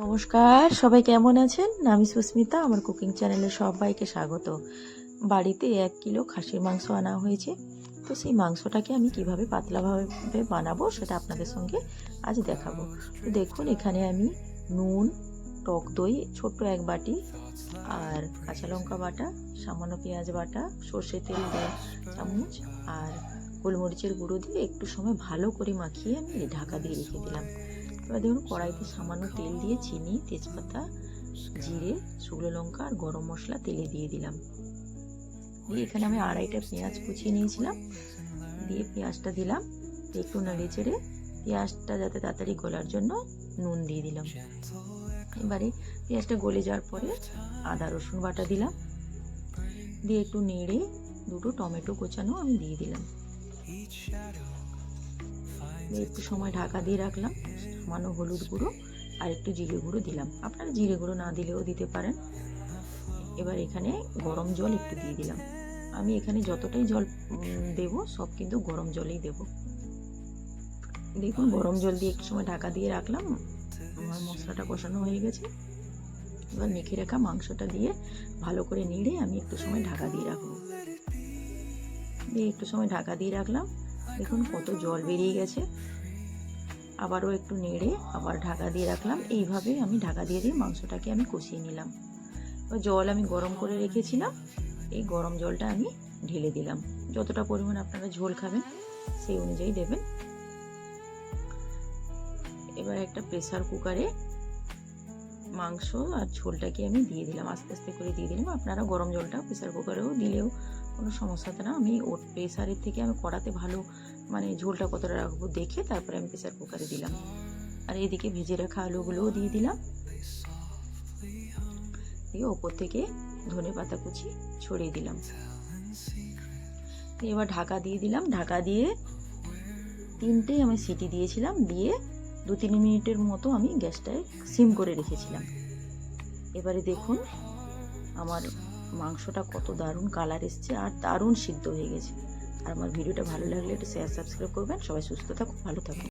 নমস্কার, সবাই কেমন আছেন? আমি সুস্মিতা, আমার কুকিং চ্যানেলে সবাইকে স্বাগত। বাড়িতে 1 কিলো খাসির মাংস আনা হয়েছে। তো সেই মাংসটাকে আমি কিভাবে পাতলাভাবে বানাবো সেটা আপনাদের সঙ্গে আজ দেখাবো। তো দেখুন, এখানে আমি নুন, টক দই ছোট্ট 1 বাটি, আর কাঁচা লঙ্কা বাটা, সামান্য পেঁয়াজ বাটা, সর্ষে তেল 1 চামচ আর গোলমরিচের গুঁড়ো দিয়ে একটু সময় ভালো করে মাখিয়ে আমি ঢাকা দিয়ে রেখে দিলাম। এবার দেখুন, কড়াইতে সামান্য তেল দিয়ে চিনি, তেজপাতা, জিরে, শুকনো লঙ্কা আর গরম মশলা তেলে দিয়ে দিলাম। দিয়ে এখানে আমি 2.5টা পেঁয়াজ কুচিয়ে নিয়েছিলাম, দিয়ে পেঁয়াজটা দিলাম, একটু নেড়ে চেড়ে পেঁয়াজটা যাতে তাড়াতাড়ি গলার জন্য নুন দিয়ে দিলাম। এবারে পেঁয়াজটা গলে যাওয়ার পরে আদা রসুন বাটা দিলাম, দিয়ে একটু নেড়ে 2টো টমেটো কোচানো আমি দিয়ে দিলাম। একটু সময় ঢাকা দিয়ে রাখলাম, সামান্য হলুদ গুঁড়ো আর একটু জিরে গুঁড়ো দিলাম, আপনারা জিরে গুঁড়ো না দিলেও দিতে পারেন। এবার এখানে গরম জল একটু দিয়ে দিলাম। আমি এখানে যতটাই জল দেব সব কিন্তু গরম জলেই দেব। দেখুন, গরম জল দিয়ে একটু সময় ঢাকা দিয়ে রাখলাম, আমার মশলাটা কষানো হয়ে গেছে। এবার মেখে রাখা মাংসটা দিয়ে ভালো করে নেড়ে আমি একটু সময় ঢাকা দিয়ে রাখবো। দিয়ে একটু সময় ঢাকা দিয়ে রাখলাম, দেখুন কত জল বেরিয়ে গেছে। আবারও একটু নেড়ে আবার ঢাকা দিয়ে রাখলাম। এইভাবে আমি ঢাকা দিয়ে মাংসটাকে আমি কষিয়ে নিলাম। জল আমি গরম করে রেখেছিলাম, এই গরম জলটা আমি ঢেলে দিলাম। যতটা পরিমাণ আপনারা ঝোল খাবেন সেই অনুযায়ী দেবেন। এবার একটা প্রেসার কুকারে মাংস আর ঝোলটাকে আমি দিয়ে দিলাম, আস্তে আস্তে করে দিয়ে দিলাম। আপনারা গরম জলটা প্রেসার কুকারেও দিলেও কোনো সমস্যা হতো না। আমি ওর প্রেসারের থেকে আমি কড়াতে ভালো ঝোলটা কতটা রাখবো দেখে তারপরে আমি প্রেসার কুকারে দিলাম। আর এদিকে ভেজে রাখা আলুগুলোও দিয়ে দিলাম, দিয়ে ওপর থেকে ধনে পাতা কুচি ছড়িয়ে দিলাম। এবার ঢাকা দিয়ে দিলাম, ঢাকা দিয়ে 3টে আমি সিটি দিয়েছিলাম, দিয়ে 2-3 মিনিটের মতো আমি গ্যাসটায় সিম করে রেখেছিলাম। এবারে দেখুন আমার মাংসটা কত দারুণ কালার এসছে আর দারুণ সিদ্ধ হয়ে গেছে। আর আমার ভিডিওটা ভালো লাগলে একটু শেয়ার সাবস্ক্রাইব করবেন। সবাই সুস্থ থাকুন, ভালো থাকুন।